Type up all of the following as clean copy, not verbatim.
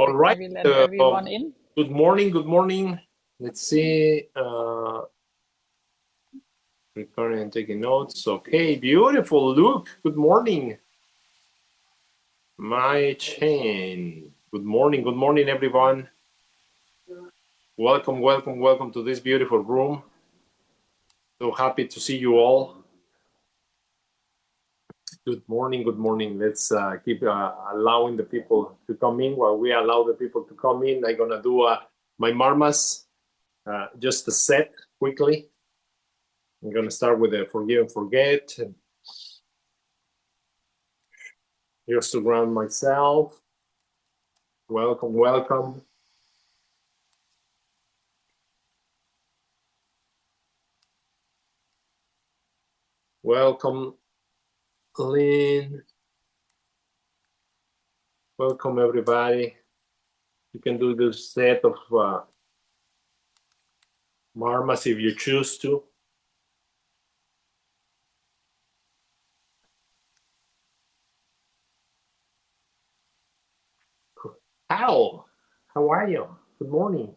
All right. I will let everyone in. Good morning. Good morning. Let's see. Recording and taking notes. Okay, beautiful. Luke, good morning. My chain. Good morning. Good morning, everyone. Welcome, welcome, welcome to this beautiful room. So happy to see you all. Good morning. Good morning. Let's keep allowing the people to come in. While we allow the people to come in, I'm going to do my marmas, just a set quickly. I'm going to start with the forgive and forget. Just to ground myself. Welcome, welcome. Welcome, Lynn. Welcome, everybody. You can do this set of marmas if you choose to. How are you? Good morning.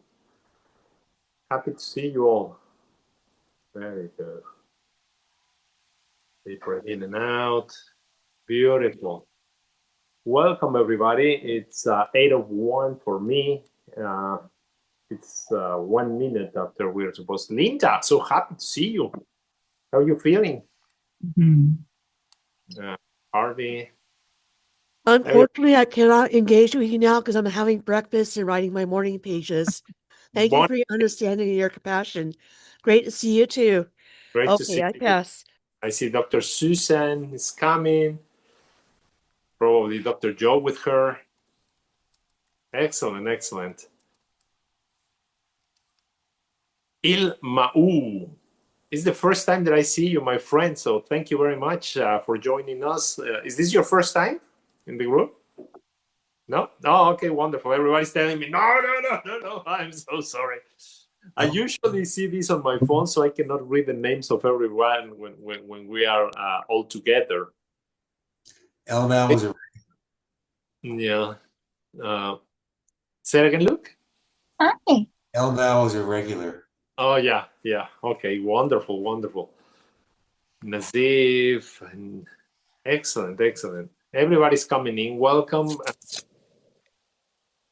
Happy to see you all. Very good. Deep breath in and out. Beautiful. Welcome, everybody. It's 8:01 for me. It's 1 minute after we're supposed to. Linda, so happy to see you. How are you feeling? Harvey. Unfortunately, I cannot engage with you now because I'm having breakfast and writing my morning pages. Thank you for your understanding and your compassion. Great to see you too. Great to see I you. pass. I see Dr. Susan is coming. Probably Dr. Joe with her. Excellent, excellent. Il Mau. It's the first time that I see you, my friend. So thank you very much for joining us. Is this your first time in the group? No? Oh, okay, wonderful. Everybody's telling me, no. I'm so sorry. I usually see this on my phone, so I cannot read the names of everyone when we are all together. Elma was a... Yeah. Say it again, Luke? Hi. Elma was a regular. Oh, yeah. Okay, wonderful. Nazif, and excellent. Everybody's coming in. Welcome.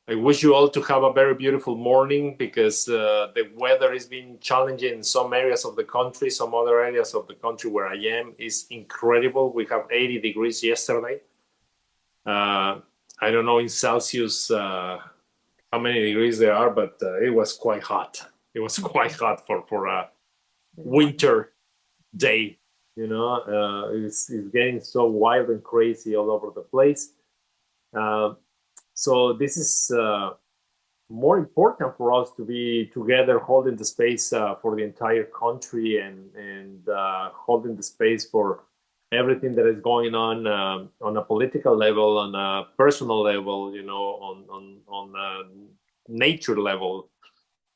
I wish you all to have a very beautiful morning because the weather has been challenging in some areas of the country. Some other areas of the country where I am is incredible. We have 80 degrees yesterday. I don't know in Celsius how many degrees there are, but it was quite hot. It was quite hot for a winter day. You know, it's getting so wild and crazy all over the place. So this is more important for us to be together, holding the space for the entire country and holding the space for everything that is going on a political level, on a personal level, you know, on a nature level.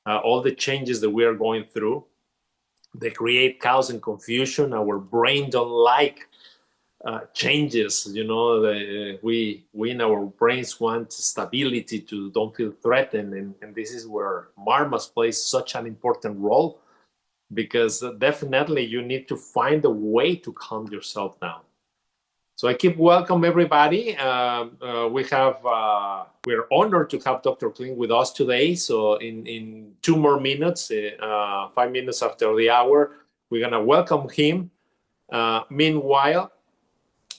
All the changes that we are going through, they create chaos and confusion. Our brain don't like changes, you know. We in our brains want stability, to don't feel threatened, and this is where marmas plays such an important role, because definitely you need to find a way to calm yourself down. So I keep welcome everybody. We're honored to have Dr. Kling with us today. So in 2 more minutes, 5 minutes after the hour, we're gonna welcome him. Meanwhile,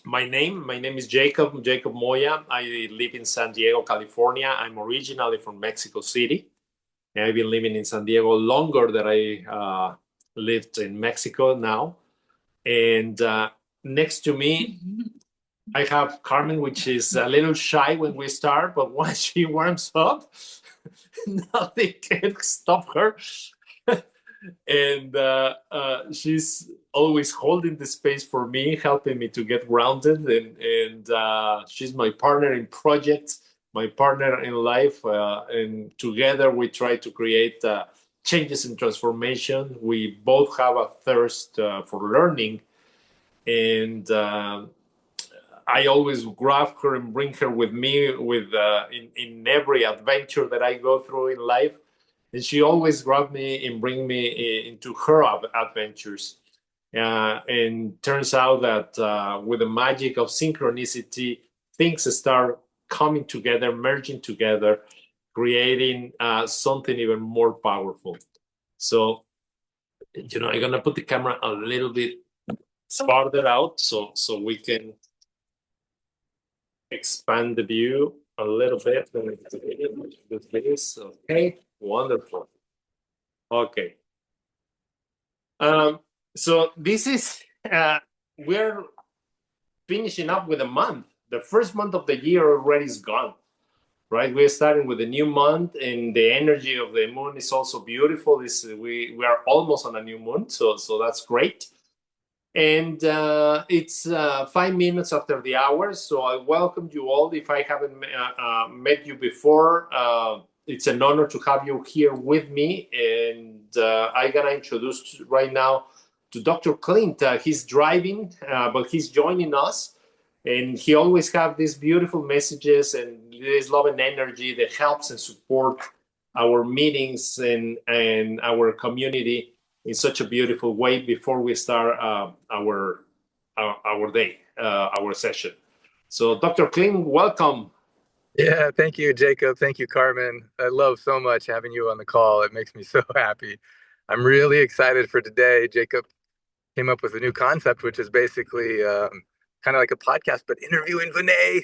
my name is Jacob Moya. I live in San Diego, California. I'm originally from Mexico City, and I've been living in San Diego longer than I lived in Mexico now. And next to me, I have Carmen, which is a little shy when we start, but once she warms up, nothing can stop her. And she's always holding the space for me, helping me to get grounded. And she's my partner in projects, my partner in life. And together we try to create changes and transformation. We both have a thirst for learning. And I always grab her and bring her with me in every adventure that I go through in life. And she always grab me and bring me into her adventures. And turns out that with the magic of synchronicity, things start coming together, merging together, creating something even more powerful. So, I'm going to put the camera a little bit farther out so we can expand the view a little bit. Okay, wonderful. Okay. So this is, we're finishing up with a month. The first month of the year already is gone, right? We're starting with a new month, and the energy of the moon is also beautiful. We are almost on a new moon, so that's great. And it's 5 minutes after the hour, so I welcome you all. If I haven't met you before, it's an honor to have you here with me. And I'm going to introduce right now to Dr. Clint. He's driving, but he's joining us. And he always have these beautiful messages and this love and energy that helps and support our meetings and our community in such a beautiful way before we start our day, our session. So, Dr. Clint, welcome. Yeah, thank you, Jacob. Thank you, Carmen. I love so much having you on the call. It makes me so happy. I'm really excited for today. Jacob came up with a new concept, which is basically kind of like a podcast, but interviewing Vinay,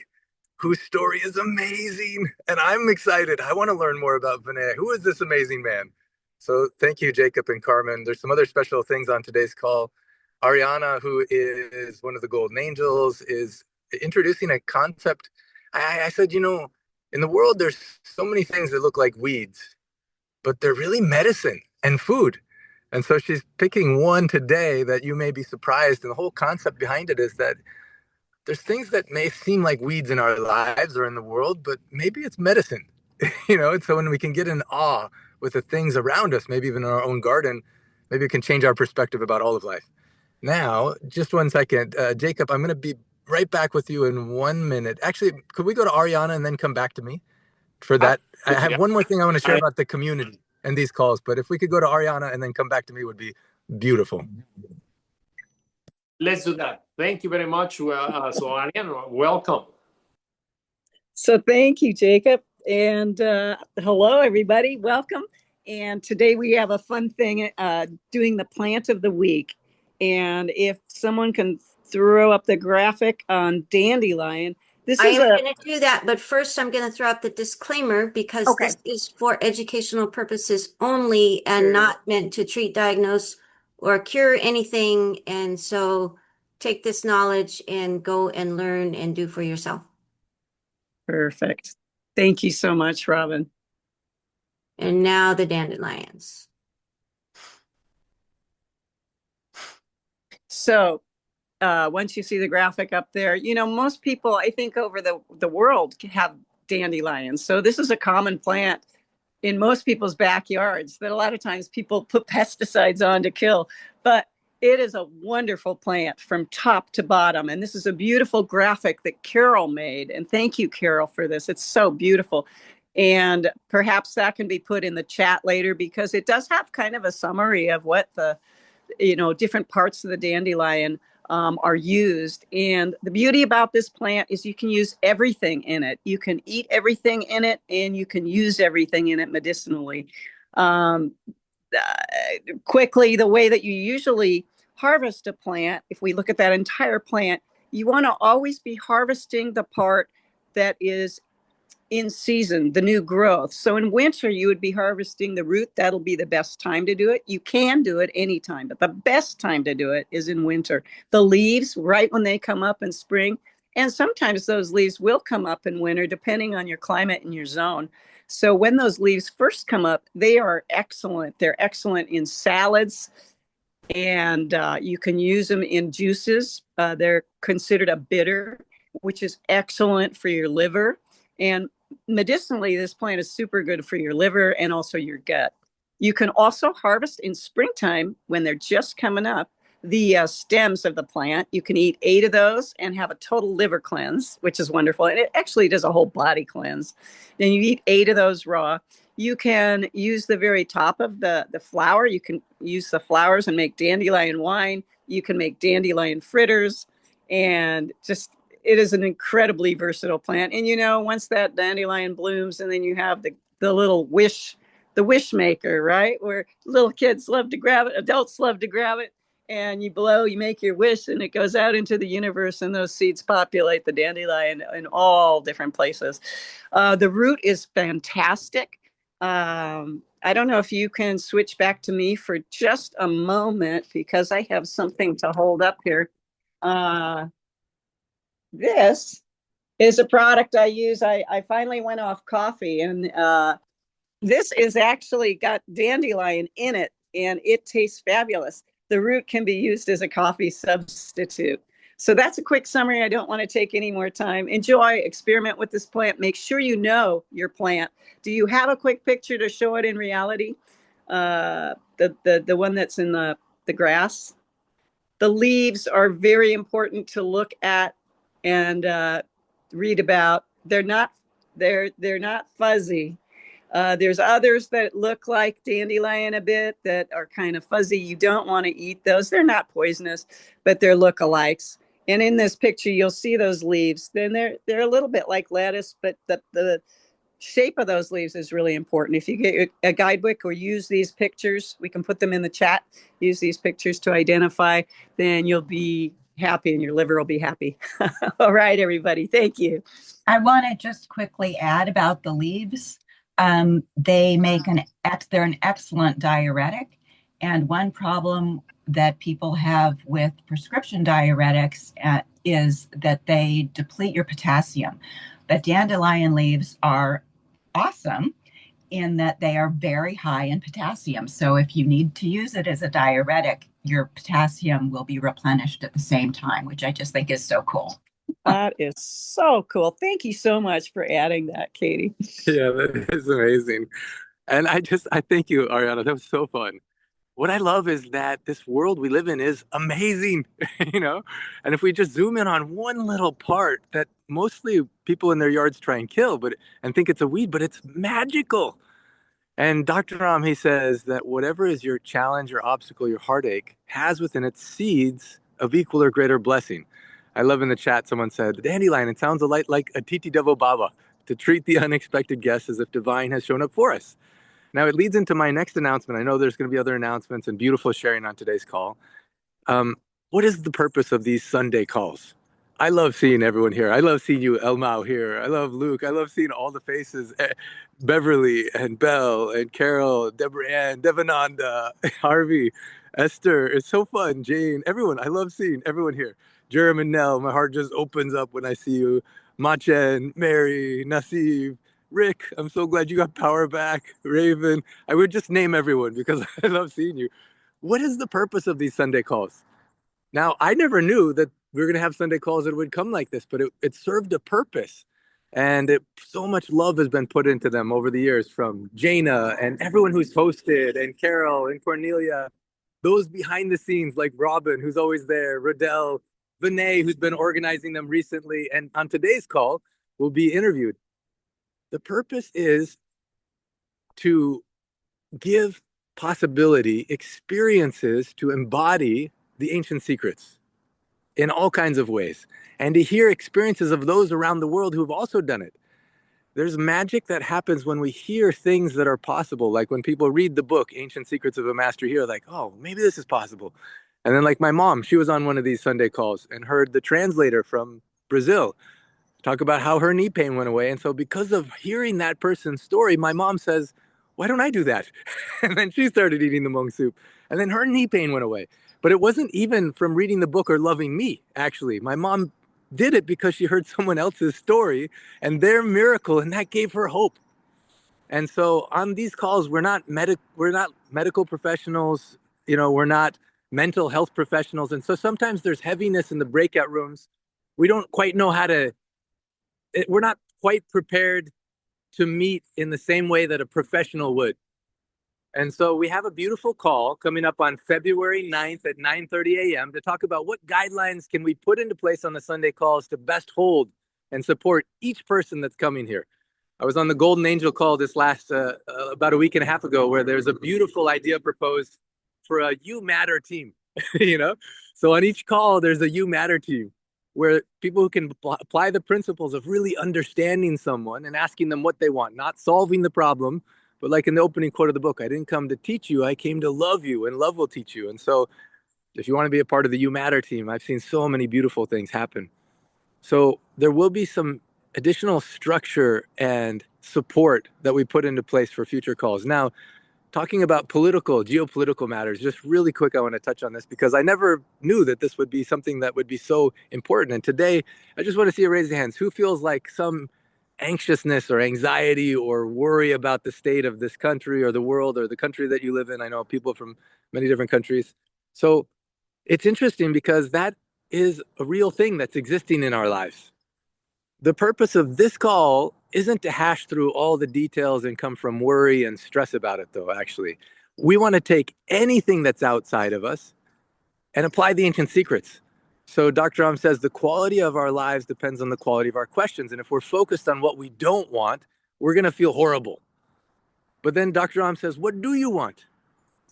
whose story is amazing. And I'm excited. I want to learn more about Vinay. Who is this amazing man? So thank you, Jacob and Carmen. There's some other special things on today's call. Ariana, who is one of the Golden Angels, is introducing a concept. I said, in the world, there's so many things that look like weeds, but they're really medicine and food. And so she's picking one today that you may be surprised. And the whole concept behind it is that there's things that may seem like weeds in our lives or in the world, but maybe it's medicine, And so when we can get in awe with the things around us, maybe even in our own garden, maybe it can change our perspective about all of life. Now, just 1 second, Jacob, I'm going to be right back with you in 1 minute. Actually, could we go to Ariana and then come back to me for that? I have one more thing I want to share about the community and these calls, but if we could go to Ariana and then come back to me would be beautiful. Let's do that. Thank you very much. So Ariana, welcome. So thank you, Jacob. And hello, everybody. Welcome. And today we have a fun thing doing the plant of the week. And if someone can throw up the graphic on dandelion, I am going to do that, but first I'm going to throw out the disclaimer because this is for educational purposes only and not meant to treat, diagnose, or cure anything. And so take this knowledge and go and learn and do for yourself. Perfect. Thank you so much, Robin. And now the dandelions. So once you see the graphic up there, most people, I think, over the world have dandelions. So this is a common plant in most people's backyards that a lot of times people put pesticides on to kill. But it is a wonderful plant from top to bottom. And this is a beautiful graphic that Carol made. And thank you, Carol, for this. It's so beautiful. And perhaps that can be put in the chat later because it does have kind of a summary of what the, different parts of the dandelion are used. And the beauty about this plant is you can use everything in it. You can eat everything in it and you can use everything in it medicinally. Quickly, the way that you usually harvest a plant, if we look at that entire plant, you want to always be harvesting the part that is in season, the new growth. So in winter, you would be harvesting the root. That'll be the best time to do it. You can do it anytime, but the best time to do it is in winter. The leaves, right when they come up in spring, and sometimes those leaves will come up in winter, depending on your climate and your zone. So when those leaves first come up, they are excellent. They're excellent in salads, and you can use them in juices. They're considered a bitter, which is excellent for your liver. And medicinally, this plant is super good for your liver and also your gut. You can also harvest in springtime when they're just coming up. the stems of the plant. You can eat 8 of those and have a total liver cleanse, which is wonderful. And it actually does a whole body cleanse. Then you eat 8 of those raw. You can use the very top of the flower. You can use the flowers and make dandelion wine. You can make dandelion fritters, and just it is an incredibly versatile plant. And once that dandelion blooms, and then you have the little wish maker, right? Where little kids love to grab it, adults love to grab it, and you make your wish, and it goes out into the universe, and those seeds populate the dandelion in all different places. The root is fantastic. I don't know if you can switch back to me for just a moment, because I have something to hold up here. This is a product I use. I finally went off coffee, and this is actually got dandelion in it, and it tastes fabulous. The root can be used as a coffee substitute. So that's a quick summary. I don't want to take any more time. Enjoy, experiment with this plant. Make sure you know your plant. Do you have a quick picture to show it in reality? The one that's in the grass. The leaves are very important to look at and read about. They're not fuzzy. There's others that look like dandelion a bit that are kind of fuzzy. You don't want to eat those. They're not poisonous, but they're lookalikes. And in this picture, you'll see those leaves. Then they're a little bit like lettuce, but the shape of those leaves is really important. If you get a guidebook or use these pictures, we can put them in the chat. Use these pictures to identify, then you'll be happy and your liver will be happy. All right, everybody. Thank you. I want to just quickly add about the leaves. They're an excellent diuretic. And one problem that people have with prescription diuretics is that they deplete your potassium. But dandelion leaves are awesome in that they are very high in potassium. So if you need to use it as a diuretic, your potassium will be replenished at the same time, which I just think is so cool. That is so cool. Thank you so much for adding that, Katie. Yeah, that is amazing. And I thank you, Ariana. That was so fun. What I love is that this world we live in is amazing, And if we just zoom in on one little part that mostly people in their yards try and kill, and think it's a weed, but it's magical. And Dr. Ram, he says that whatever is your challenge or obstacle, your heartache, has within its seeds of equal or greater blessing. I love in the chat, someone said, the dandelion, it sounds a lot like a Titi Devo Baba, to treat the unexpected guest as if divine has shown up for us. Now, it leads into my next announcement. I know there's going to be other announcements and beautiful sharing on today's call. What is the purpose of these Sunday calls? I love seeing everyone here. I love seeing you, Elmau, here. I love Luke. I love seeing all the faces. Beverly and Belle and Carol, Deborah Ann, Devananda, Harvey, Esther. It's so fun. Jane, everyone. I love seeing everyone here. Jerem and Nell, my heart just opens up when I see you. Machen, Mary, Nasib, Rick, I'm so glad you got power back. Raven, I would just name everyone because I love seeing you. What is the purpose of these Sunday calls? Now, I never knew that we were going to have Sunday calls that would come like this, but it served a purpose. And so much love has been put into them over the years from Jaina and everyone who's hosted, and Carol and Cornelia, those behind the scenes like Robin, who's always there, Rodell, Vinay, who's been organizing them recently. And on today's call, will be interviewed. The purpose is to give possibility, experiences to embody the ancient secrets in all kinds of ways, and to hear experiences of those around the world who have also done it. There's magic that happens when we hear things that are possible, like when people read the book, Ancient Secrets of a Master Healer, like, oh, maybe this is possible. And then like my mom, she was on one of these Sunday calls and heard the translator from Brazil talk about how her knee pain went away. And so because of hearing that person's story, my mom says, why don't I do that? And then she started eating the Hmong soup. And then her knee pain went away. But it wasn't even from reading the book or loving me, actually. My mom did it because she heard someone else's story and their miracle, and that gave her hope. And so on these calls, we're not medical professionals, we're not mental health professionals. And so sometimes there's heaviness in the breakout rooms. We don't quite know we're not quite prepared to meet in the same way that a professional would. And so we have a beautiful call coming up on February 9th at 9:30 a.m. to talk about what guidelines can we put into place on the Sunday calls to best hold and support each person that's coming here. I was on the Golden Angel call this last about a week and a half ago, where there's a beautiful idea proposed for a You Matter team. So on each call there's a You Matter team, where people who can apply the principles of really understanding someone and asking them what they want, not solving the problem, but like in the opening quote of the book, I didn't come to teach you, I came to love you, and love will teach you. And so if you want to be a part of the You Matter team, I've seen so many beautiful things happen. So there will be some additional structure and support that we put into place for future calls. Now, talking about geopolitical matters, just really quick, I want to touch on this because I never knew that this would be something that would be so important. And today, I just want to see a raise of hands. Who feels like some anxiousness or anxiety or worry about the state of this country or the world or the country that you live in? I know people from many different countries. So it's interesting because that is a real thing that's existing in our lives. The purpose of this call isn't to hash through all the details and come from worry and stress about it, though, actually. We want to take anything that's outside of us and apply the ancient secrets. So Dr. Am says the quality of our lives depends on the quality of our questions. And if we're focused on what we don't want, we're going to feel horrible. But then Dr. Am says, what do you want?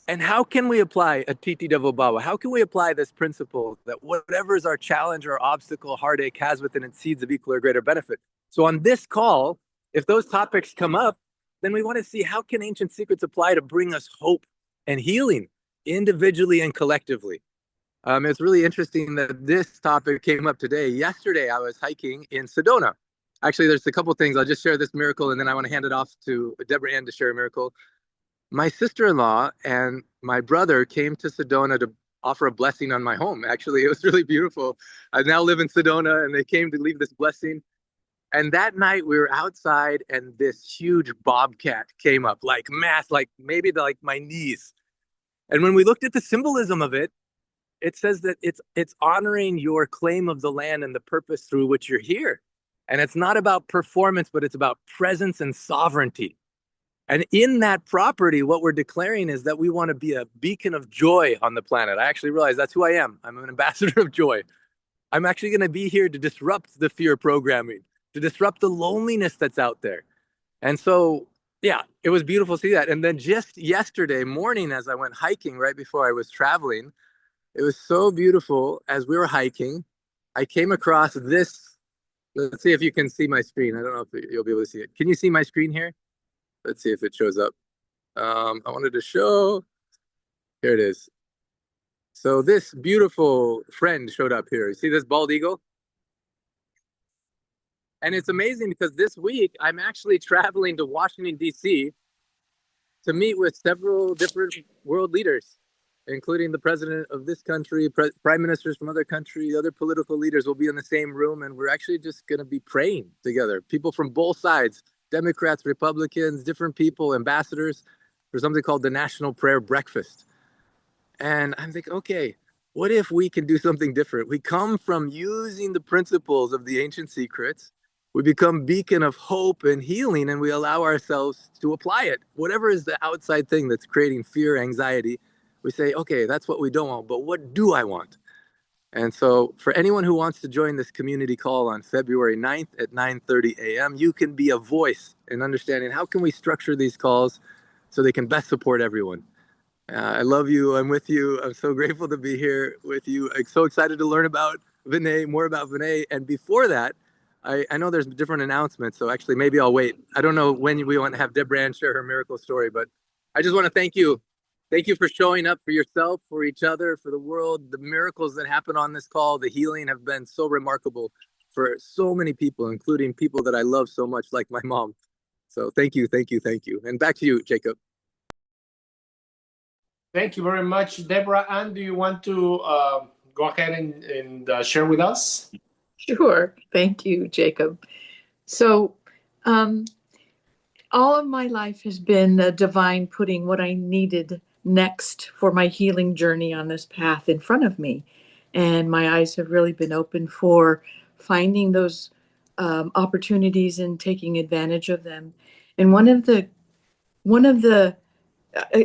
And how can we apply a Titi Devo Baba? How can we apply this principle that whatever is our challenge or obstacle, heartache has within it seeds of equal or greater benefit? So on this call, if those topics come up, then we want to see how can ancient secrets apply to bring us hope and healing individually and collectively. It's really interesting that this topic came up today. Yesterday, I was hiking in Sedona. Actually, there's a couple things. I'll just share this miracle, and then I want to hand it off to Deborah Ann to share a miracle. My sister-in-law and my brother came to Sedona to offer a blessing on my home. Actually, it was really beautiful. I now live in Sedona, and they came to leave this blessing. And that night we were outside, and this huge bobcat came up, like maybe like my knees. And when we looked at the symbolism of it, it says that it's honoring your claim of the land and the purpose through which you're here. And it's not about performance, but it's about presence and sovereignty. And in that property, what we're declaring is that we want to be a beacon of joy on the planet. I actually realize that's who I am. I'm an ambassador of joy. I'm actually going to be here to disrupt the fear programming, to disrupt the loneliness that's out there. And so, yeah, it was beautiful to see that. And then just yesterday morning, as I went hiking right before I was traveling, it was so beautiful. As we were hiking, I came across this. Let's see if you can see my screen. I don't know if you'll be able to see it. Can you see my screen here? Let's see if it shows up. I wanted to show. Here it is. So this beautiful friend showed up here. You see this bald eagle? And it's amazing because this week I'm actually traveling to Washington, D.C. to meet with several different world leaders, including the president of this country, prime ministers from other countries, other political leaders will be in the same room. And we're actually just going to be praying together. People from both sides, Democrats, Republicans, different people, ambassadors, for something called the National Prayer Breakfast. And I'm thinking, okay, what if we can do something different? We come from using the principles of the ancient secrets. We become beacon of hope and healing, and we allow ourselves to apply it. Whatever is the outside thing that's creating fear, anxiety, we say, okay, that's what we don't want, but what do I want? And so for anyone who wants to join this community call on February 9th at 9:30 a.m., you can be a voice in understanding how can we structure these calls so they can best support everyone. I love you. I'm with you. I'm so grateful to be here with you. I'm so excited to learn about Vinay, more about Vinay. And before that, I know there's different announcements, so actually maybe I'll wait. I don't know when we want to have Deborah Ann share her miracle story, but I just want to thank you. Thank you for showing up for yourself, for each other, for the world. The miracles that happen on this call, the healing have been so remarkable for so many people, including people that I love so much, like my mom. So thank you, thank you, thank you. And back to you, Jacob. Thank you very much, Deborah Ann. Do you want to go ahead and share with us? Sure. Thank you, Jacob. So all of my life has been the divine putting what I needed next for my healing journey on this path in front of me. And my eyes have really been open for finding those opportunities and taking advantage of them. And one of the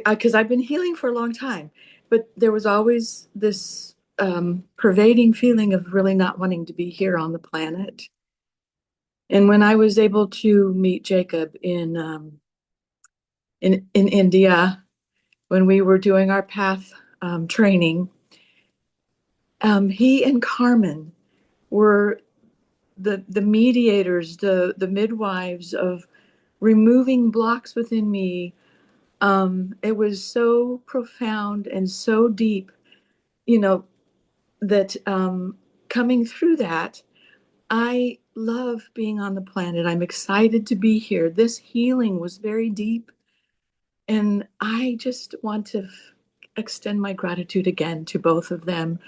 because I've been healing for a long time, but there was always this pervading feeling of really not wanting to be here on the planet. And when I was able to meet Jacob in India, when we were doing our path training, he and Carmen were the mediators, the midwives of removing blocks within me. It was so profound and so deep, that coming through that, I love being on the planet. I'm excited to be here. This healing was very deep. And I just want to extend my gratitude again to both of them.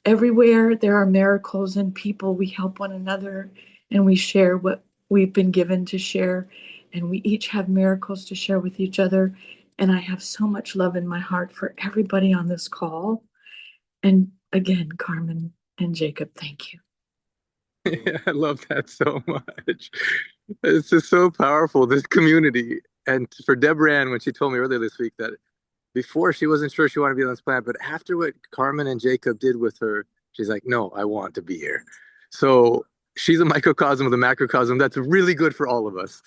Everywhere there are miracles and people, we help one another and we share what we've been given to share. And we each have miracles to share with each other. And I have so much love in my heart for everybody on this call. And again, Carmen and Jacob, thank you. Yeah, I love that so much. It's just so powerful, this community. And for Deborah Ann, when she told me earlier this week that before she wasn't sure she wanted to be on this planet, but after what Carmen and Jacob did with her, she's like, no, I want to be here. So she's a microcosm of the macrocosm. That's really good for all of us.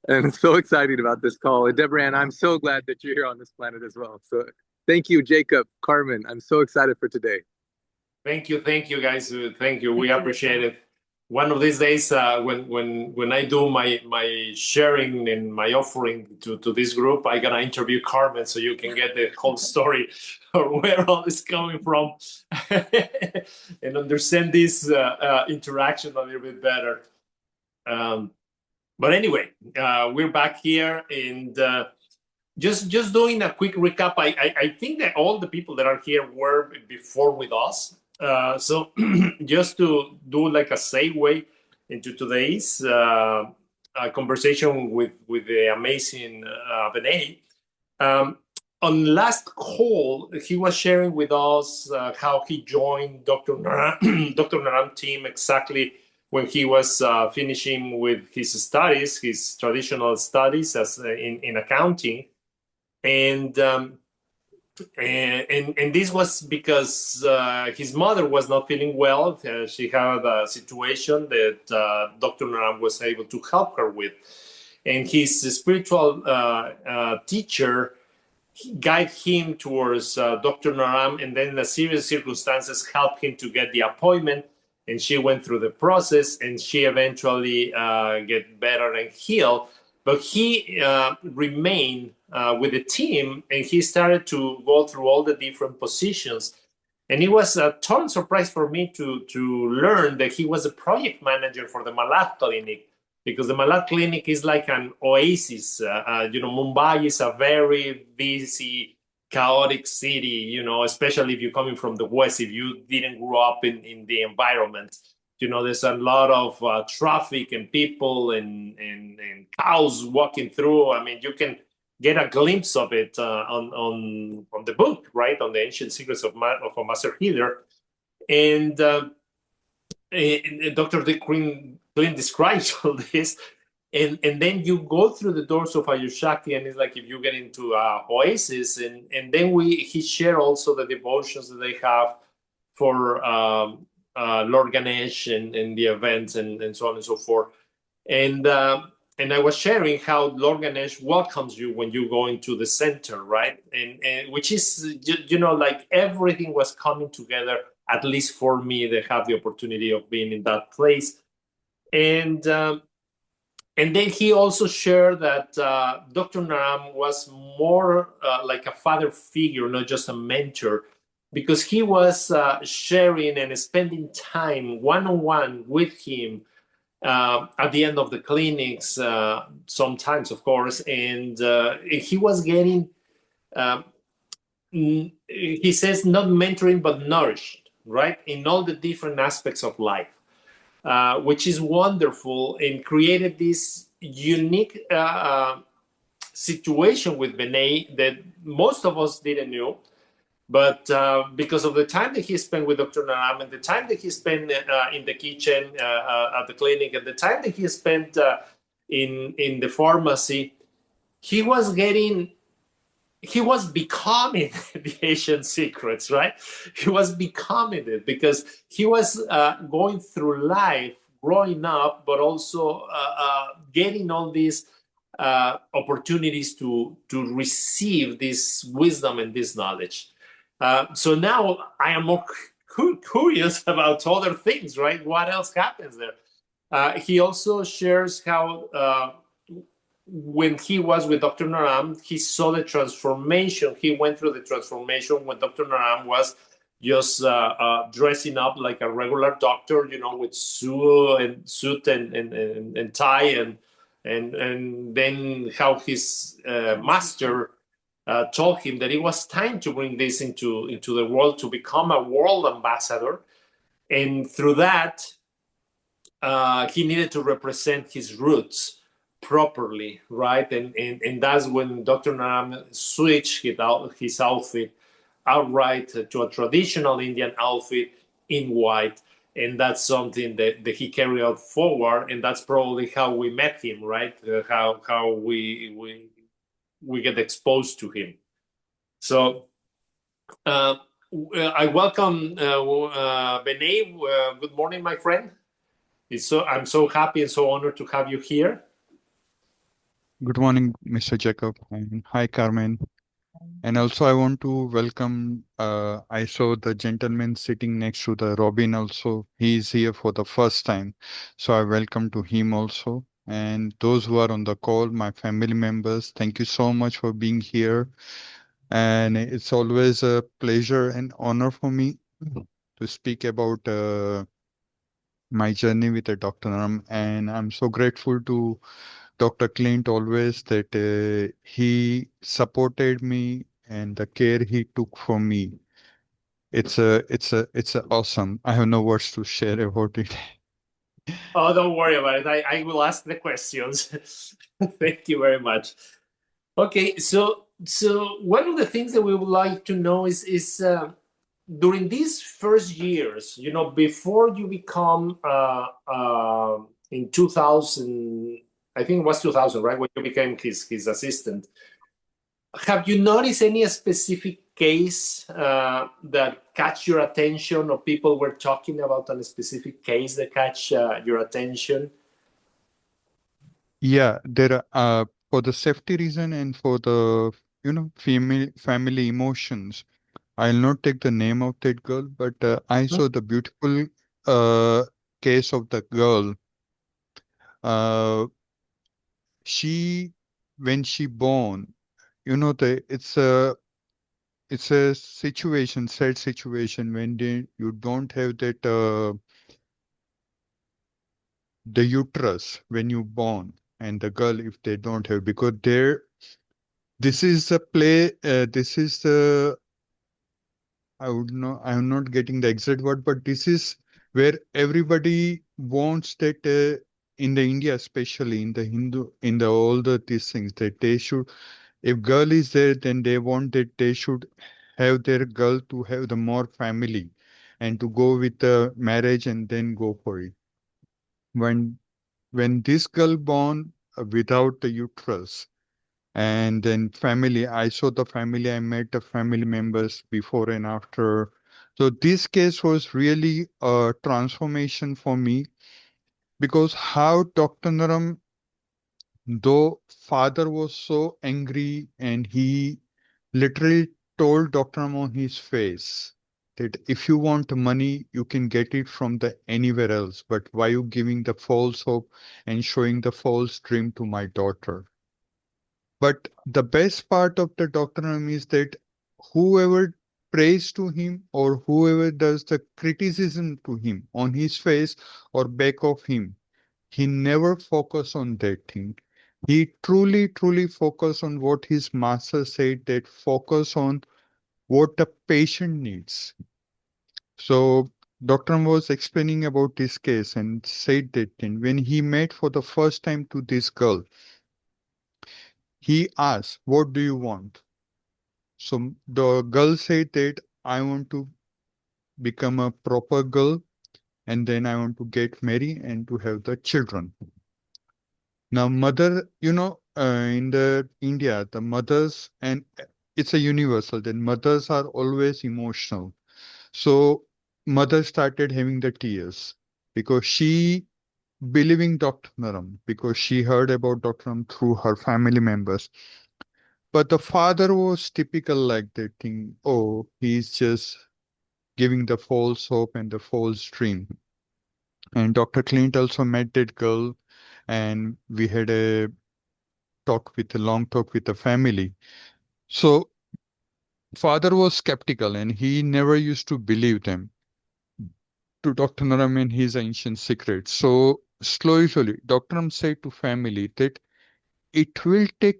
And I'm so excited about this call. And Deborah Ann, I'm so glad that you're here on this planet as well. So thank you, Jacob, Carmen. I'm so excited for today. Thank you, guys. Thank you. We appreciate it. One of these days, when I do my sharing and my offering to this group, I'm gonna interview Carmen so you can get the whole story or where all this coming from and understand this interaction a little bit better. But anyway, we're back here and just doing a quick recap. I think that all the people that are here were before with us. So just to do like a segue into today's conversation with the amazing Vinay. On last call, he was sharing with us how he joined Dr. Naram team exactly when he was finishing with his studies, his traditional studies as in accounting. And this was because his mother was not feeling well. She had a situation that Dr. Naram was able to help her with. And his spiritual teacher guided him towards Dr. Naram, and then in a series of circumstances helped him to get the appointment. And she went through the process, and she eventually get better and healed. But he remained with the team, and he started to go through all the different positions. And it was a total surprise for me to learn that he was a project manager for the Malad Clinic, because the Malad Clinic is like an oasis. Mumbai is a very busy, chaotic city, especially if you're coming from the West, if you didn't grow up in the environment. There's a lot of traffic and people and cows walking through. I mean, you can get a glimpse of it on the book, right? On the Ancient Secrets of a Master Healer. And Dr. Clint describes all this. And then you go through the doors of Ayushakti, and it's like if you get into oasis. And then he shared also the devotions that they have for Lord Ganesh and the events and so on and so forth. And I was sharing how Lord Ganesh welcomes you when you go into the center, right? And which is, like everything was coming together, at least for me, that have the opportunity of being in that place. And then he also shared that Dr. Naram was more like a father figure, not just a mentor, because he was sharing and spending time one-on-one with him at the end of the clinics, sometimes, of course. And he was getting, he says, not mentoring, but nourished, right? In all the different aspects of life. Which is wonderful, and created this unique situation with Vinay that most of us didn't know. But because of the time that he spent with Dr. Naram, and the time that he spent in the kitchen at the clinic, and the time that he spent in the pharmacy, he was getting he was becoming the Asian secrets, right? He was becoming it because he was going through life, growing up, but also getting all these opportunities to receive this wisdom and this knowledge. So now I am more curious about other things, right? What else happens there? He also shares how when he was with Dr. Naram, he saw the transformation. He went through the transformation when Dr. Naram was just dressing up like a regular doctor, with suit and tie, and then how his master told him that it was time to bring this into the world, to become a world ambassador, and through that he needed to represent his roots properly, right? And that's when Dr. Naram switched his outfit outright to a traditional Indian outfit in white. And that's something that he carried out forward. And that's probably how we met him, right? How we get exposed to him. So I welcome Vinay. Good morning, my friend. I'm so happy and so honored to have you here. Good morning, Mr. Jacob, and hi, Carmen. And also, I want to welcome. I saw the gentleman sitting next to the Robin. Also, he is here for the first time, so I welcome to him also. And those who are on the call, my family members, thank you so much for being here. And it's always a pleasure and honor for me to speak about my journey with Dr. Naram. And I'm so grateful to Dr. Clint always that he supported me and the care he took for me. It's awesome. I have no words to share about it. Oh, don't worry about it. I will ask the questions. Thank you very much. Okay, so one of the things that we would like to know is during these first years, before you become in 2000, I think it was 2000, right, when you became his assistant. Have you noticed any specific case that catch your attention, or people were talking about a specific case that catch your attention? Yeah, there are for the safety reason and for the family emotions. I'll not take the name of that girl, but I saw the beautiful case of the girl. She when she born, it's a situation, sad situation when you don't have that the uterus when you born, and the girl if they don't have, because this is the play. This is the I'm not getting the exact word, but this is where everybody wants that in the India, especially in the Hindu, in the all these things that they should. If girl is there, then they want that they should have their girl to have the more family and to go with the marriage and then go for it. When this girl born without the uterus, and then family, I saw the family, I met the family members before and after. So this case was really a transformation for me, because how Dr. Naram, though father was so angry, and he literally told Dr. Naram on his face that if you want money, you can get it from the anywhere else, but why you giving the false hope and showing the false dream to my daughter? But the best part of the Dr. Naram is that whoever prays to him or whoever does the criticism to him on his face or back of him, he never focus on that thing. He truly, truly focus on what his master said, that focus on what the patient needs. So Dr. was explaining about this case and said that when he met for the first time to this girl, he asked, what do you want? So the girl said that I want to become a proper girl, and then I want to get married and to have the children. Now, mother, in the India, the mothers and it's a universal that mothers are always emotional. So mother started having the tears because she believing Dr. Naram, because she heard about Dr. Naram through her family members. But the father was typical like that thing. Oh, he's just giving the false hope and the false dream. And Dr. Clint also met that girl, and we had a long talk with the family. So father was skeptical and he never used to believe them to Dr. Naram and his ancient secrets. So slowly, Dr. Naram said to family that it will take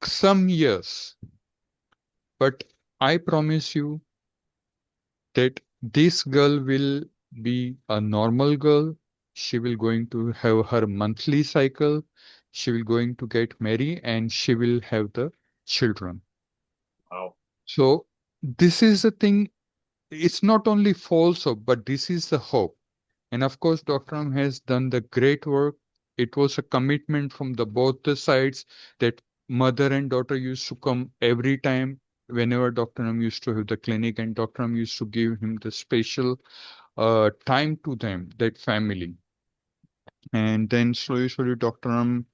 some years, but I promise you that this girl will be a normal girl. She will going to have her monthly cycle. She will going to get married and she will have the children. Wow. So this is the thing. It's not only false hope, but this is the hope. And of course, Dr. Ram has done the great work. It was a commitment from the both the sides that mother and daughter used to come every time whenever Dr. Ram used to have the clinic, and Dr. Ram used to give him the special time to them, that family. And then slowly, Dr. Ram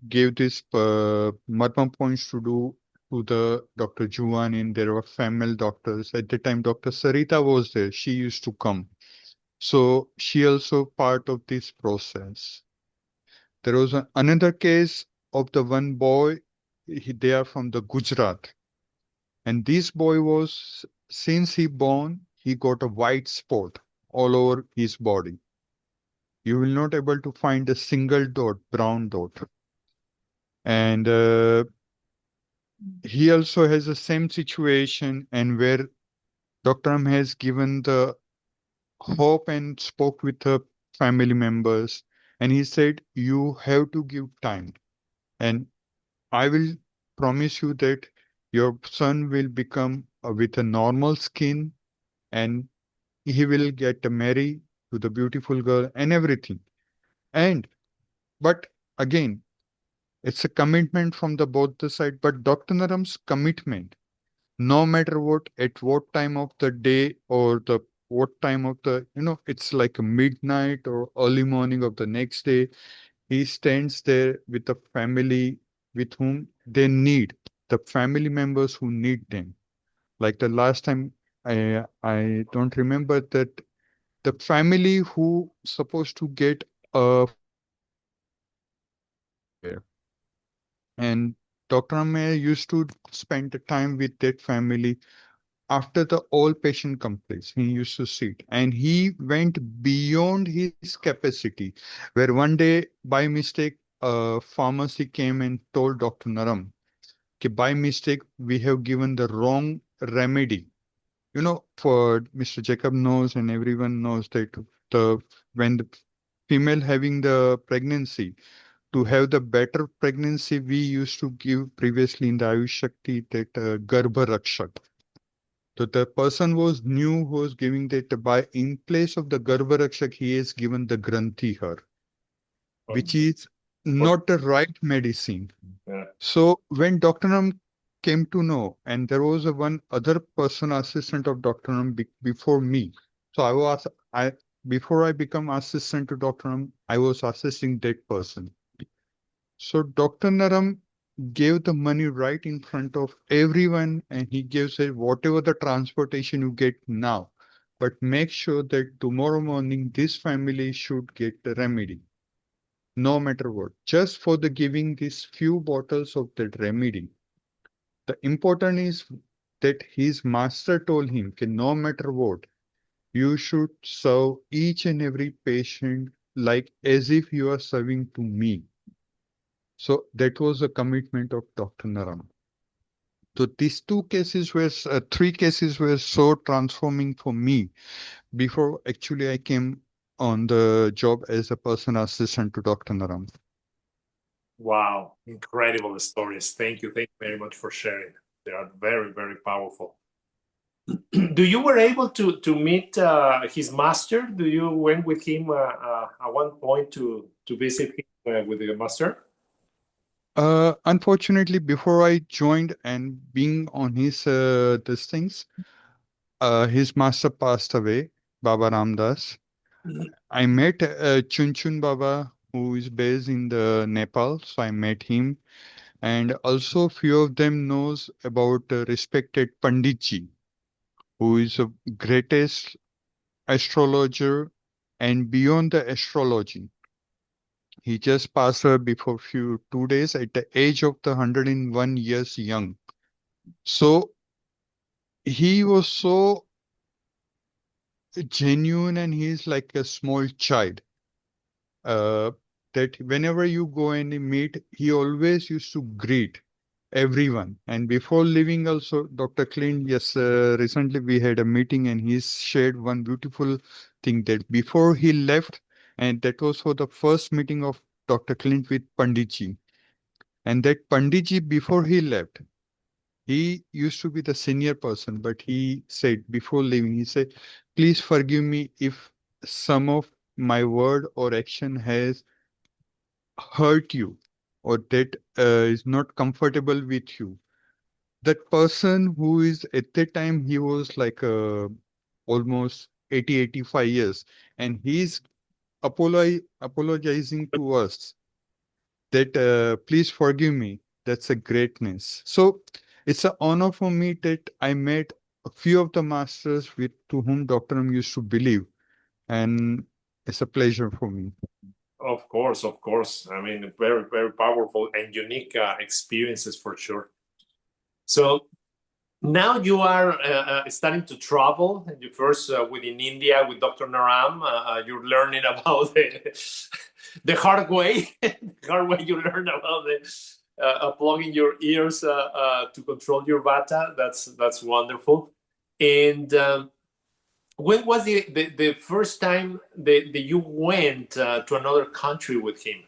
gave this marma points to do to the Dr. Juan, and there were female doctors. At the time, Dr. Sarita was there. She used to come. So she also part of this process. There was another case of the one boy. They are from the Gujarat, and this boy was since he born he got a white spot all over his body. You will not able to find a single dot, brown dot, and he also has the same situation, and where Dr. M has given the hope and spoke with the family members, and he said you have to give time, and I will promise you that your son will become with a normal skin, and he will get married to the beautiful girl and everything. And but again, it's a commitment from the both the side. But Dr. Naram's commitment, no matter what, at what time of the day or the what time of the, it's like a midnight or early morning of the next day, he stands there with the family with whom they need, the family members who need them. Like the last time, I don't remember that the family who supposed to get a somewhere, and Dr. Amir used to spend the time with that family. After the all patient complaints, he used to sit and he went beyond his capacity. Where one day, by mistake, a pharmacy came and told Dr. Naram, "Ki by mistake, we have given the wrong remedy." For Mr. Jacob knows and everyone knows that the when the female having the pregnancy, to have the better pregnancy, we used to give previously in the Ayush Shakti that Garbha Rakshak. So the person was new who was giving that by in place of the Garbha Rakshak, he has given the Granthi her, which is not the right medicine. Yeah. So when Dr. Ram came to know, and there was a one other person assistant of Dr. Ram before me. So I before I become assistant to Dr. Ram, I was assisting that person. So Dr. Naram gave the money right in front of everyone, and he gives it whatever the transportation you get now, but make sure that tomorrow morning this family should get the remedy, no matter what, just for the giving these few bottles of that remedy. The important is that his master told him that no matter what, you should serve each and every patient like as if you are serving to me. So that was a commitment of Dr. Naram. So these three cases were so transforming for me before actually I came on the job as a personal assistant to Dr. Naram. Wow, incredible stories. Thank you very much for sharing. They are very, very powerful. Do you were able to meet his master? Do you went with him at one point to visit him with the master? Unfortunately, before I joined and being on his these things, his master passed away, Baba Ramdas. I met Chun Chun Baba, who is based in the Nepal. So I met him, and also few of them knows about respected Panditji, who is the greatest astrologer and beyond the astrology. He just passed away before 2 days at the age of the 101 years young. So he was so genuine and he's like a small child. Uh, that whenever you go and meet, he always used to greet everyone. And before leaving also, Dr. Clint, yes, recently we had a meeting and he shared one beautiful thing that before he left, and that was for the first meeting of Dr. Clint with Panditji. And that Panditji, before he left, he used to be the senior person, but he said before leaving, he said, please forgive me if some of my word or action has hurt you or that is not comfortable with you. That person who is at that time, he was like almost 80, 85 years, and he's apologizing to us that please forgive me. That's a greatness. So it's an honor for me that I met a few of the masters with to whom Dr. M used to believe, and it's a pleasure for me. Of course, of course. I mean, very, very powerful and unique experiences for sure. So now you are starting to travel. You first within India with Dr. Naram. You're learning about the hard way. The hard way you learn about plugging your ears to control your vata. That's wonderful. And when was the first time that you went to another country with him?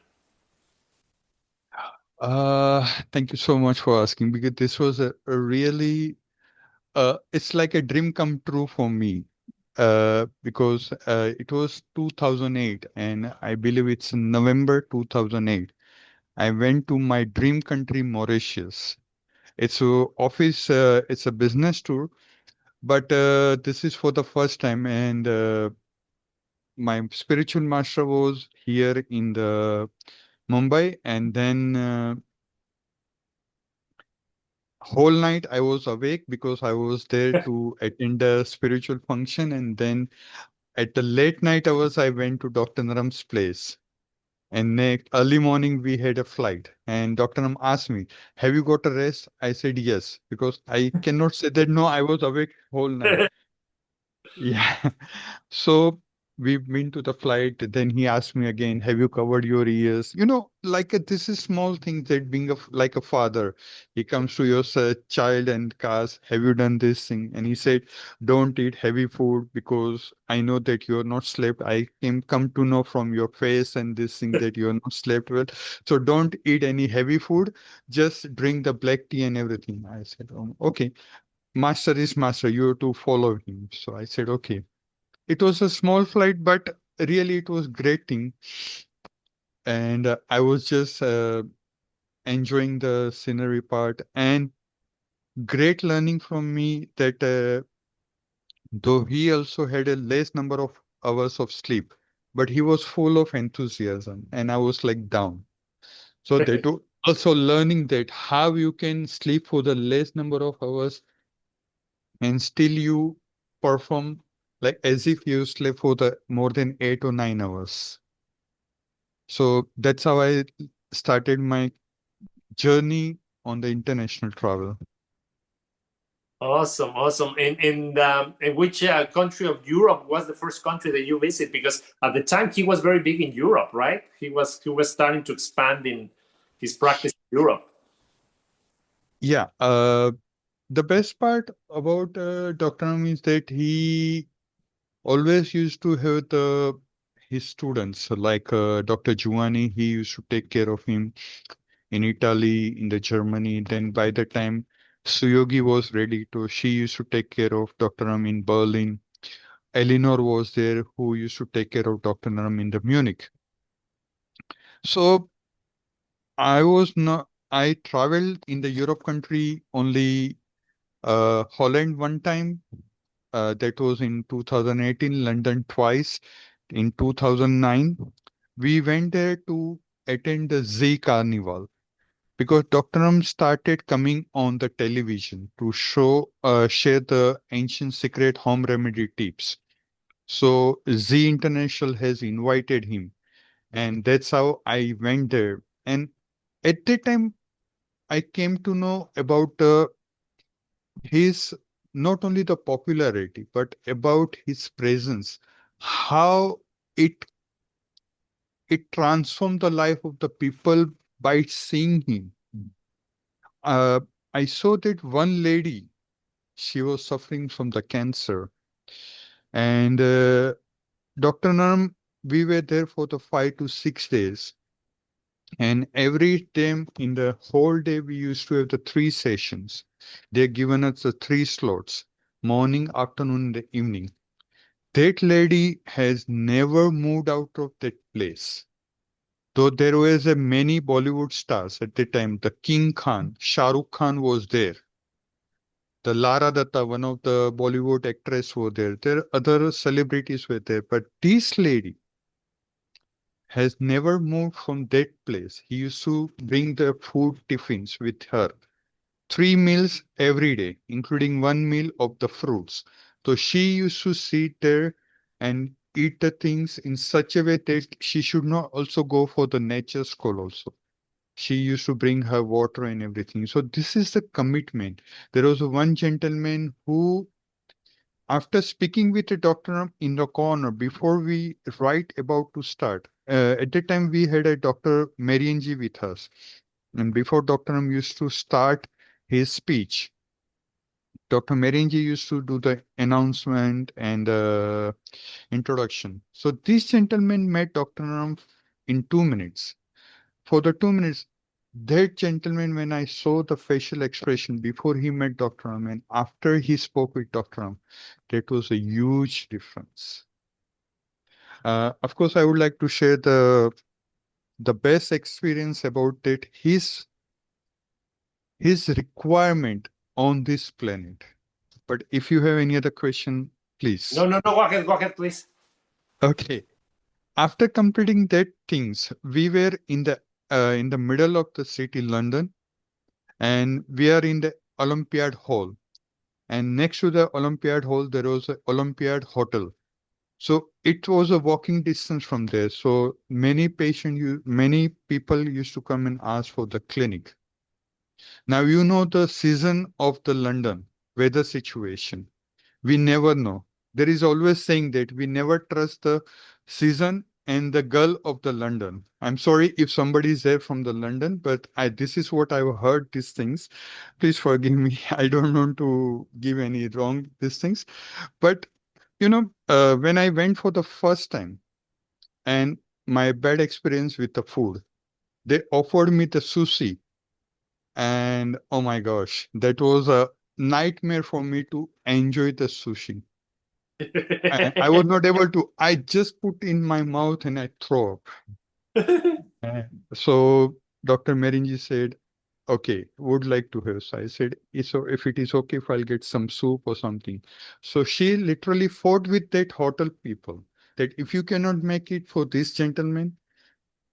Thank you so much for asking because this was a really it's like a dream come true for me. Because it was 2008 and I believe it's November 2008. I went to my dream country, Mauritius. It's it's a business tour, but this is for the first time. And my spiritual master was here in the Mumbai, and then whole night I was awake because I was there to attend a spiritual function, and then at the late night hours I went to Dr. Naram's place. And next early morning we had a flight, and Dr. Nam asked me, "Have you got a rest?" I said yes, because I cannot say that no, I was awake whole night. Yeah. So we've been to the flight. Then he asked me again, "Have you covered your ears?" Like this is small thing that being like a father, he comes to your child and asks, "Have you done this thing?" And he said, "Don't eat heavy food because I know that you're not slept. I come to know from your face and this thing that you're not slept well. So don't eat any heavy food. Just drink the black tea and everything." I said, okay. Master is master. You have to follow him. So I said, okay. It was a small flight, but really it was great thing. And I was just enjoying the scenery part and great learning from me that though he also had a less number of hours of sleep, but he was full of enthusiasm and I was like down. So that also learning that how you can sleep for the less number of hours and still you perform like as if you slept for the more than 8 or 9 hours. So that's how I started my journey on the international travel. Awesome, awesome. In which country of Europe was the first country that you visit? Because at the time he was very big in Europe, right? He was starting to expand in his practice in Europe. Yeah. The best part about Dr. Nam is that he always used to have his students like Dr. Giovanni. He used to take care of him in Italy, in the Germany. Then by the time Suyogi was ready to, she used to take care of Dr. Nam in Berlin. Eleanor was there who used to take care of Dr. Nam in the Munich. So I was not I traveled in the Europe country only Holland one time. That was in 2018, London twice. In 2009, we went there to attend the Z Carnival because Dr. started coming on the television to share the ancient secret home remedy tips. So Z International has invited him, and that's how I went there. And at that time, I came to know about his not only the popularity but about his presence, how it transformed the life of the people by seeing him. uh, I saw that one lady, she was suffering from the cancer, and Dr. Naram, we were there for the 5 to 6 days, and every time in the whole day we used to have the 3 sessions. They're given us the 3 slots: morning, afternoon, and evening. That lady has never moved out of that place. Though there was a many Bollywood stars at the time, the King Khan, Shah Rukh Khan was there. The Lara Datta, one of the Bollywood actress, were there. There other celebrities were there, but this lady has never moved from that place. He used to bring the food tiffins with her. 3 meals every day, including 1 meal of the fruits. So she used to sit there and eat the things in such a way that she should not also go for the nature school also. She used to bring her water and everything. So this is the commitment. There was one gentleman who, after speaking with the doctor in the corner, before we right about to start, at that time we had a Dr. Marianji with us. And before Dr. used to start his speech, Dr. Marianji used to do the announcement and introduction. So this gentleman met Dr. in 2 minutes. For the 2 minutes, that gentleman, when I saw the facial expression before he met Dr. and after he spoke with Dr. that was a huge difference. Of course, I would like to share the best experience about that, his requirement on this planet. But if you have any other question, please. No, go ahead, please. Okay. After completing that things, we were in the middle of the city, London, and we are in the Olympiad Hall. And next to the Olympiad Hall, there was an Olympiad Hotel. So it was a walking distance from there. So many people used to come and ask for the clinic. Now you know the season of the London weather situation. We never know. There is always saying that we never trust the season and the girl of the London. I'm sorry if somebody is there from the London, but this is what I've heard these things. Please forgive me. I don't want to give any wrong these things. But, when I went for the first time and my bad experience with the food, they offered me the sushi. And oh my gosh, that was a nightmare for me to enjoy the sushi. I was not able to. I just put in my mouth and I throw up. So Dr. Merinji said, okay, would like to have. So I said, so if it is okay if I'll get some soup or something. So she literally fought with that hotel people that if you cannot make it for this gentleman,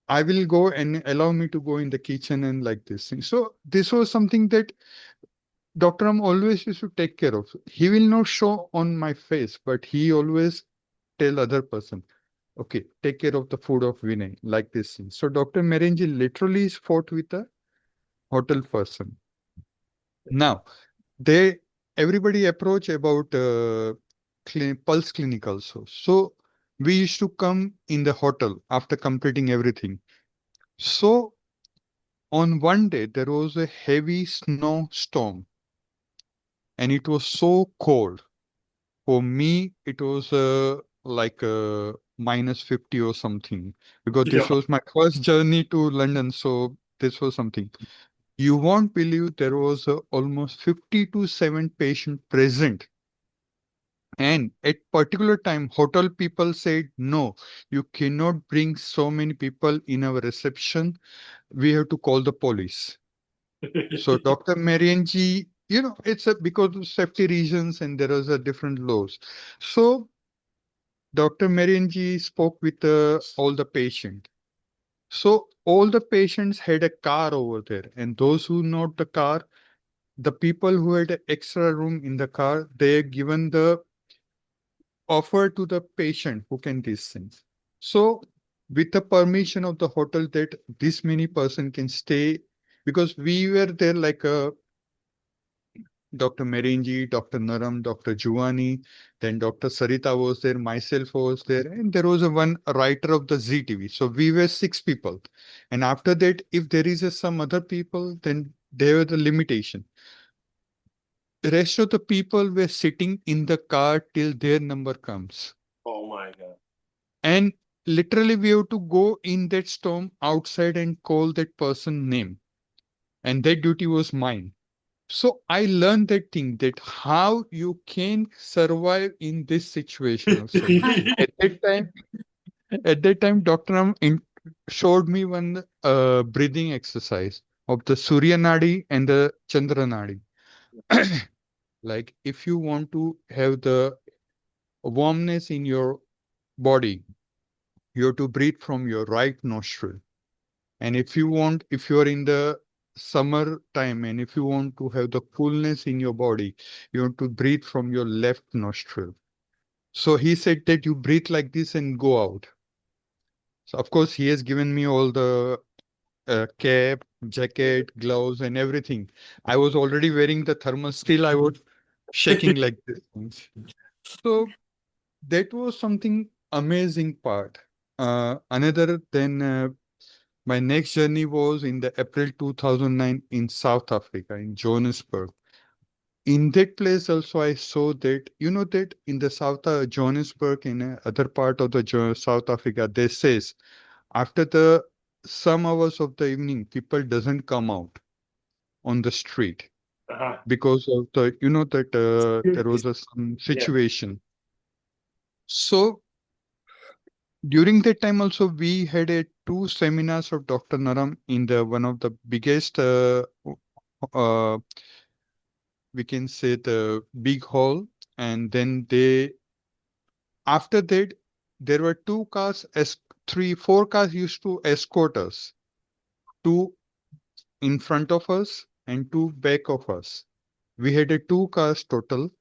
I will go and allow me to go in the kitchen and like this thing. So this was something that Dr. always used to take care of. He will not show on my face, but he always tell other person, okay, take care of the food of Vinay, like this thing. So Dr. Merenji literally fought with a hotel person. Now, everybody approach about pulse clinic also. So we used to come in the hotel after completing everything. So on one day, there was a heavy snowstorm and it was so cold. For me, it was like -50 or something because this was my first journey to London. So this was something. You won't believe there was almost 50 to 7 patients present. And at particular time, hotel people said, no, you cannot bring so many people in our reception. We have to call the police. So Dr. Marianji, it's because of safety reasons and there was a different laws. So Dr. Marianji spoke with all the patient. So all the patients had a car over there, and those who not the car, the people who had an extra room in the car, they given the offer to the patient who can these things. So with the permission of the hotel that this many person can stay, because we were there like Dr. Merinji, Dr. Naram, Dr. Juani, then Dr. Sarita was there, myself was there, and there was one writer of the ZTV. So we were 6 people. And after that, if there is some other people, then there were the limitation. The rest of the people were sitting in the car till their number comes. Oh my God. And literally we have to go in that storm outside and call that person name. And that duty was mine. So I learned that thing, that how you can survive in this situation also. At that time, Dr. showed me one breathing exercise of the Surya Nadi and the Chandra Nadi. Like if you want to have the warmness in your body, you have to breathe from your right nostril. And if you are in the summer time and if you want to have the coolness in your body, you have to breathe from your left nostril. So he said that you breathe like this and go out. So of course, he has given me all the cap, jacket, gloves, and everything. I was already wearing the thermal, still I was shaking like this. So that was something amazing part. Another then my next journey was in the April 2009 in South Africa, in Johannesburg. In that place also I saw that, that in the South Johannesburg, in other part of the South Africa, they says after the some hours of the evening, people doesn't come out on the street because of the, that there was some situation. So during that time also, we had 2 seminars of Dr. Naram in the one of the biggest, we can say the big hall. And then after that, there were 2 cars, 4 cars used to escort us, 2 in front of us and 2 back of us. We had 2 cars total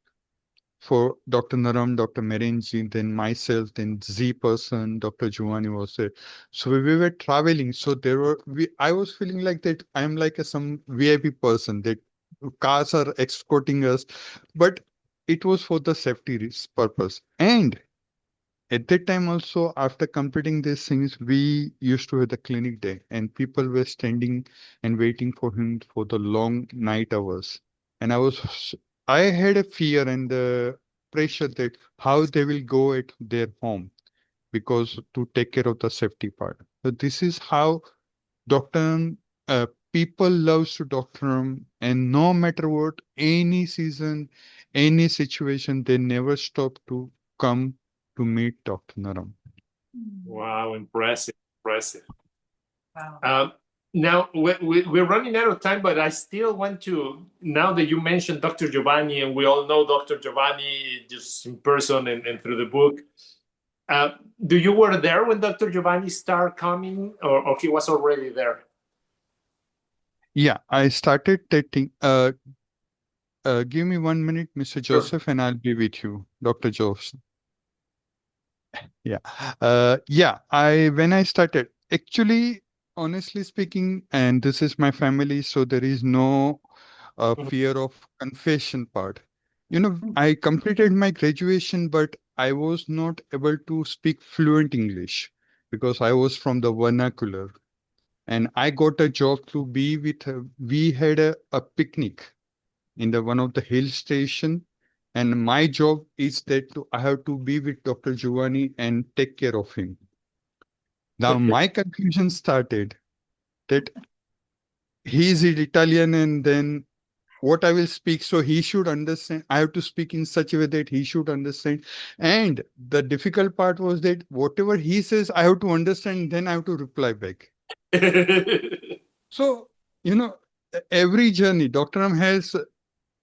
for Dr. Naram, Dr. Merenji, then myself, then Z person, Dr. Giovanni was there. So we were traveling. So I was feeling like that I'm like some VIP person, that cars are escorting us, but it was for the safety purpose. And at that time also, after completing these things, we used to have the clinic day and people were standing and waiting for him for the long night hours. And I had a fear and the pressure that how they will go at their home because to take care of the safety part. So this is how Dr. People loves to Dr. And no matter what, any season, any situation, they never stop to come to meet Dr. Naram. Wow, impressive. Wow. Now, we're running out of time, but I still want to, now that you mentioned Dr. Giovanni, and we all know Dr. Giovanni just in person and through the book, do you were there when Dr. Giovanni started coming, or he was already there? Yeah, I started dating. Give me 1 minute, Mr. Joseph, and I'll be with you, Dr. Joseph. Yeah. When I started, actually, honestly speaking, and this is my family, so there is no fear of confession part. I completed my graduation, but I was not able to speak fluent English because I was from the vernacular. And I got a job to be with, we had a picnic in the one of the hill station. And my job is that I have to be with Dr. Giovanni and take care of him. Now my confusion started that he is Italian and then what I will speak, so he should understand. I have to speak in such a way that he should understand. And the difficult part was that whatever he says, I have to understand, then I have to reply back. So, every journey, Dr. Ram has,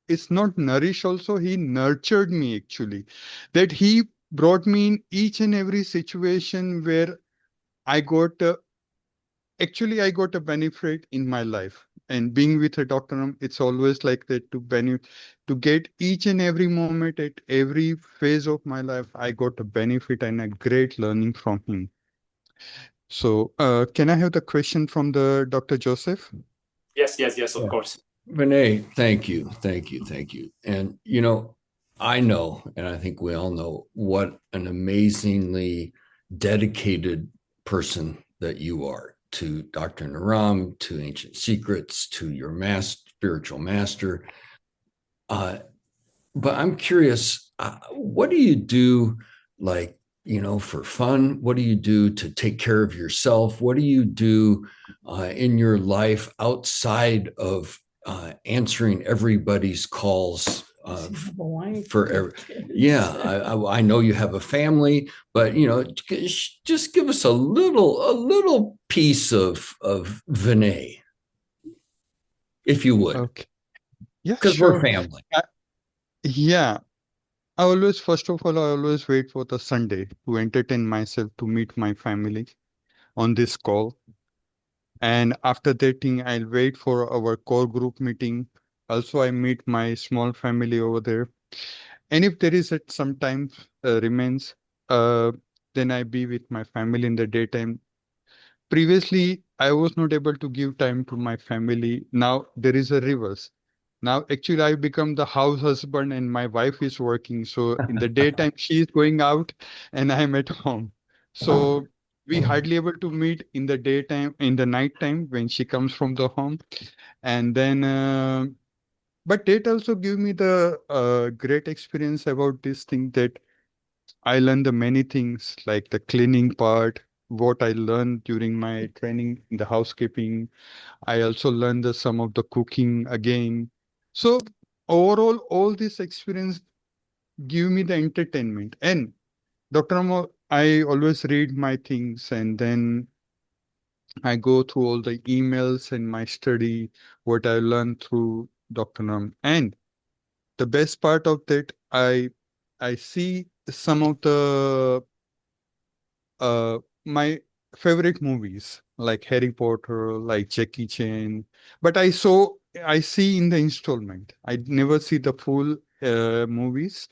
it's not nourish also, he nurtured me actually. That he brought me in each and every situation where I got, actually I got a benefit in my life. And being with a Dr. Ram, it's always like that, to get each and every moment at every phase of my life, I got a benefit and a great learning from him. So, can I have the question from the Dr. Joseph? Yes, of Yeah. course. Vinay, thank you. And, I know, and I think we all know, what an amazingly dedicated person that you are to Dr. Naram, to Ancient Secrets, to your spiritual master. But I'm curious, what do you do, like, for fun? What do you do to take care of yourself? What do you do in your life outside of answering everybody's calls? I know you have a family, but just give us a little piece of Vinay, if you would. Okay. Yeah, Because sure. we're family. Yeah. First of all, I always wait for the Sunday to entertain myself, to meet my family on this call. And after that thing, I'll wait for our core group meeting. Also, I meet my small family over there. And if there is some time remains, then I be with my family in the daytime. Previously, I was not able to give time to my family. Now there is a reverse. Now, actually, I become the house husband and my wife is working. So in the daytime, she is going out and I'm at home. So we hardly able to meet in the daytime, in the nighttime when she comes from the home. And then, but that also give me the great experience about this thing, that I learned the many things like the cleaning part, what I learned during my training in the housekeeping. I also learned some of the cooking again. So overall, all this experience give me the entertainment. And Dr. Amo, I always read my things and then I go through all the emails and my study, what I learned through Dr. Ram. And the best part of that, I see some of the my favorite movies like Harry Potter, like Jackie Chan, but I see in the installment. I never see the full movies.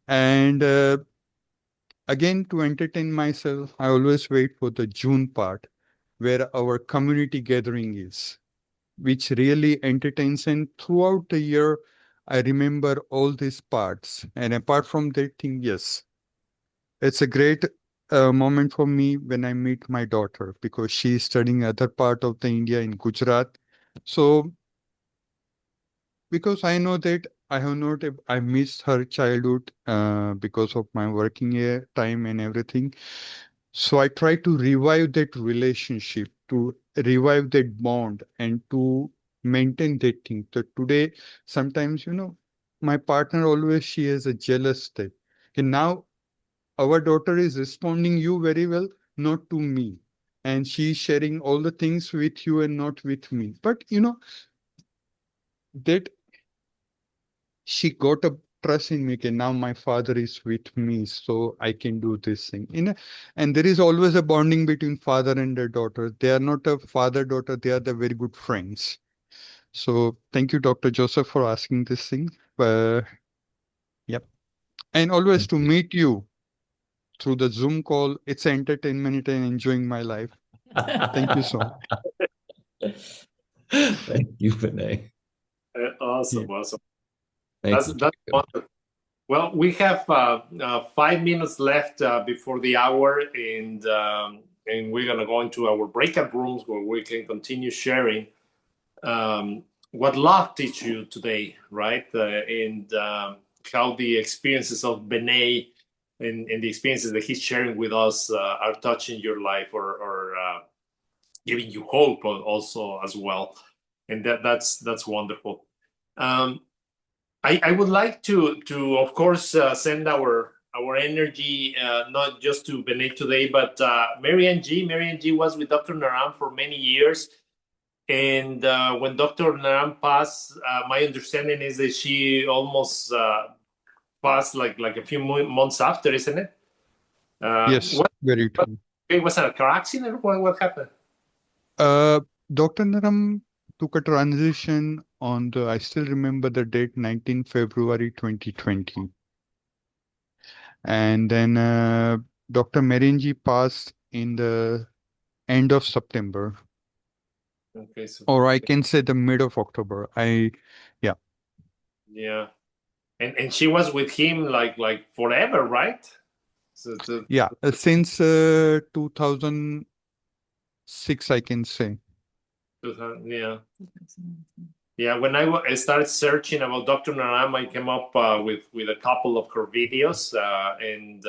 And again, to entertain myself, I always wait for the June part where our community gathering is, which really entertains. And throughout the year, I remember all these parts. And apart from that thing, yes, it's a great moment for me when I meet my daughter because she is studying other part of the India in Gujarat. So because I know that I missed her childhood because of my working year time and everything. So I try to revive that relationship, to revive that bond, and to maintain that thing. So today, sometimes my partner always she has a jealous state. And now our daughter is responding you very well, not to me. And she's sharing all the things with you and not with me. But that she got a trust in me. Okay, now my father is with me, so I can do this thing. And there is always a bonding between father and the daughter. They are not a father-daughter, they are the very good friends. So thank you, Dr. Joseph, for asking this thing. Yep. And always to meet you through the Zoom call, it's entertainment and enjoying my life. Thank you so much. Thank you, Vinay. Awesome. Thank That's wonderful. Well, we have 5 minutes left before the hour, and we're gonna go into our breakout rooms where we can continue sharing what love teach you today, right? And how the experiences of Vinay and the experiences that he's sharing with us are touching your life or giving you hope also as well. And that's wonderful. I would like to of course send our energy not just to Vinay today, but Marianne G. Marianne G was with Dr. Naram for many years. And when Dr. Naram passed, my understanding is that she almost passed like a few months after, isn't it? Yes, very true. It was a car accident. What happened? Dr. Naram took a transition on I still remember the date, 19 February 2020. And then Dr. Merenji passed in the end of September. Okay, so or I can say the mid of October. Yeah. Yeah, and she was with him like forever, right? Yeah, since 2006, I can say. Yeah. Yeah, when I started searching about Dr. Naram, I came up with a couple of her videos, and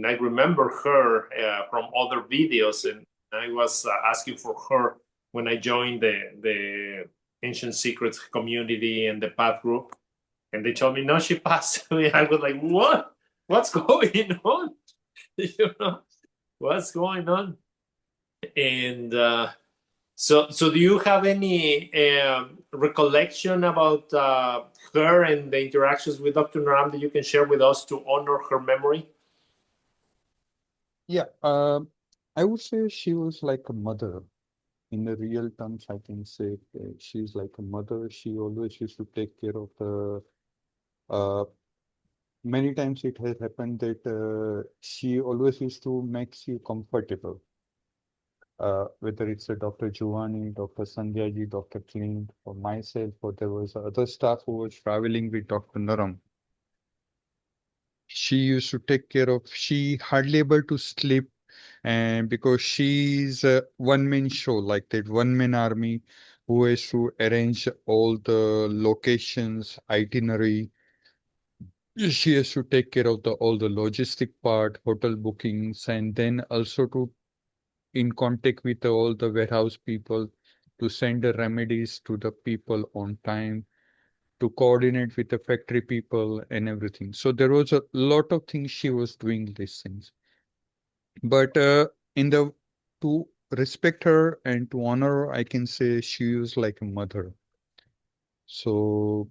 I remember her from other videos, and I was asking for her when I joined the Ancient Secrets community and the Path group, and they told me no, she passed away. I was like, what? What's going on? You know, what's going on? And so do you have any recollection about her and the interactions with Dr. Naram that you can share with us to honor her memory? Yeah, I would say she was like a mother. In the real terms, I can say she's like a mother. She always used to take care of many times it has happened that she always used to make you comfortable. Whether it's a Dr. Giovanni, Dr. Sandhya ji, Dr. Clint, or myself, or there was other staff who was traveling with Dr. Naram. She used to take care of, she hardly able to sleep, and because she's a one-man show, like that one-man army who has to arrange all the locations, itinerary. She has to take care of all the logistic part, hotel bookings, and then also to in contact with all the warehouse people to send the remedies to the people on time, to coordinate with the factory people and everything. So there was a lot of things she was doing these things. But to respect her and to honor her, I can say she was like a mother. So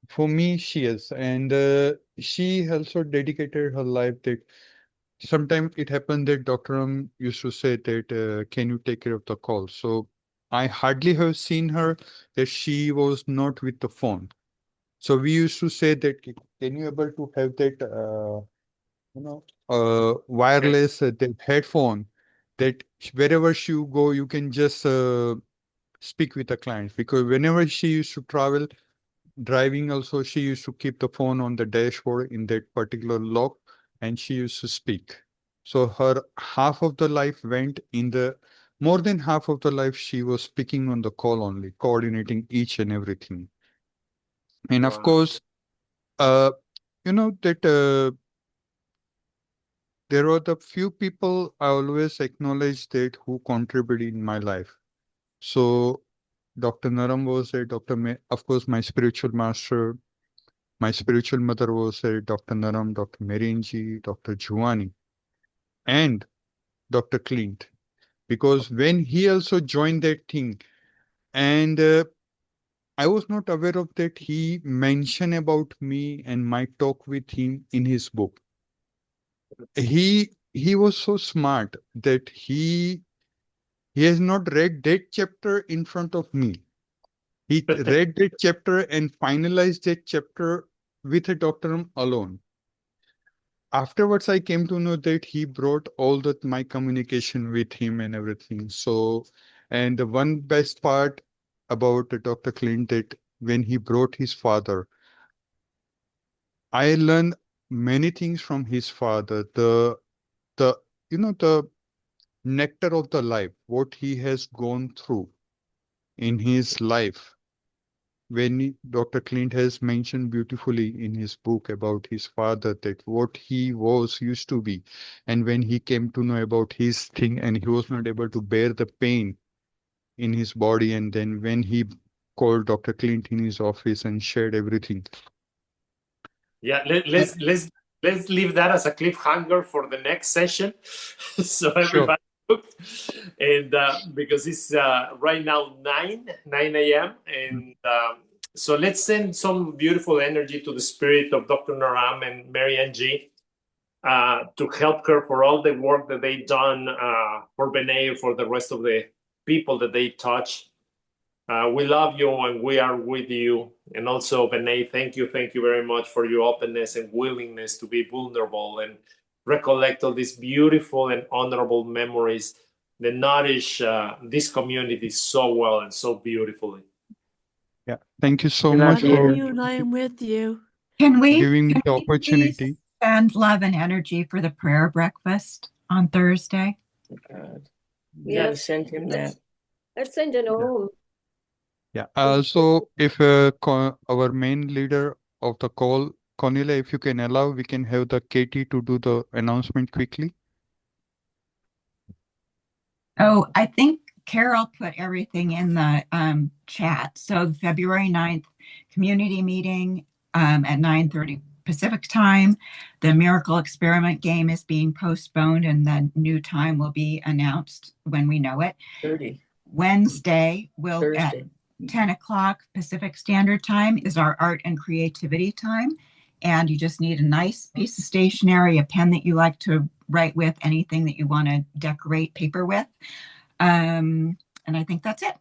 for me, she is. And she also dedicated her life that sometimes it happened that Dr. used to say that, can you take care of the call? So I hardly have seen her that she was not with the phone. So we used to say that, can you able to have that, wireless that headphone that wherever you go, you can just speak with the client, because whenever she used to travel, driving also, she used to keep the phone on the dashboard in that particular lock, and she used to speak. So her half of the life went in more than half of the life she was speaking on the call only, coordinating each and everything. And of course, that there were the few people I always acknowledge that who contributed in my life. So Dr. Naram was there, of course, my spiritual master. My spiritual mother was Dr. Naram, Dr. Merinji, Dr. Giovanni, and Dr. Clint. Because when he also joined that thing, and I was not aware of that, he mentioned about me and my talk with him in his book. He was so smart that he has not read that chapter in front of me. He read that chapter and finalized that chapter with a doctor alone. Afterwards, I came to know that he brought all that my communication with him and everything. So, and the one best part about Dr. Clint, that when he brought his father, I learned many things from his father. The the nectar of the life, what he has gone through in his life. When Dr. Clint has mentioned beautifully in his book about his father, that what he was used to be, and when he came to know about his thing and he was not able to bear the pain in his body, and then when he called Dr. Clint in his office and shared everything. Yeah, let's leave that as a cliffhanger for the next session, so everybody and because it's right now 9 a.m. and so let's send some beautiful energy to the spirit of Dr. Naram and Mary Ann G. To help her for all the work that they've done for Vinay, for the rest of the people that they touch. We love you and we are with you. And also, Vinay, thank you very much for your openness and willingness to be vulnerable and recollect all these beautiful and honorable memories that nourish this community so well and so beautifully. Yeah, thank you so much I love for you and I am with you. Can we giving me the please opportunity. send love and energy for the prayer breakfast on Thursday? You gotta send him that. Let's send it home. Yeah. So if our main leader of the call, Cornelia, if you can allow, we can have the Katie to do the announcement quickly. Oh, I think Carol put everything in the chat. So February 9th, community meeting at 9:30 Pacific time. The Miracle Experiment game is being postponed and the new time will be announced when we know it. 30. Wednesday will at Thursday. 10 o'clock Pacific Standard Time is our art and creativity time. And you just need a nice piece of stationery, a pen that you like to write with, anything that you want to decorate paper with. And I think that's it.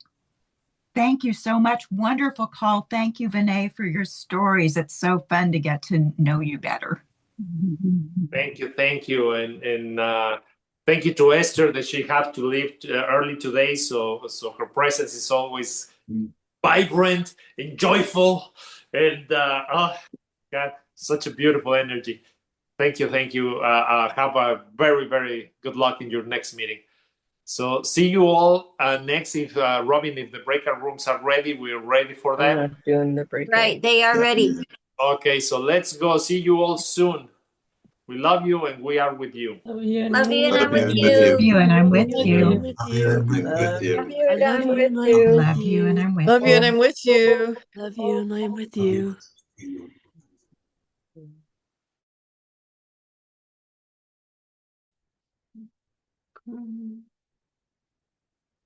Thank you so much. Wonderful call. Thank you, Vinay, for your stories. It's so fun to get to know you better. Thank you. And thank you to Esther that she had to leave early today. So her presence is always vibrant and joyful. And oh, God, such a beautiful energy. Thank you. Have a very, very good luck in your next meeting. So see you all next. If Robin, if the breakout rooms are ready, we're ready for them. I'm not doing the breakout. Right, they are ready. Okay, so let's go. See you all soon. We love you and we are with you. Love you and Love you and I'm with Love you. you and I'm with Love you. with you. Love you I and I'm love you with and I am you. with Love you and you. I'm with Love you and you. I'm with you. Love you and I am with you.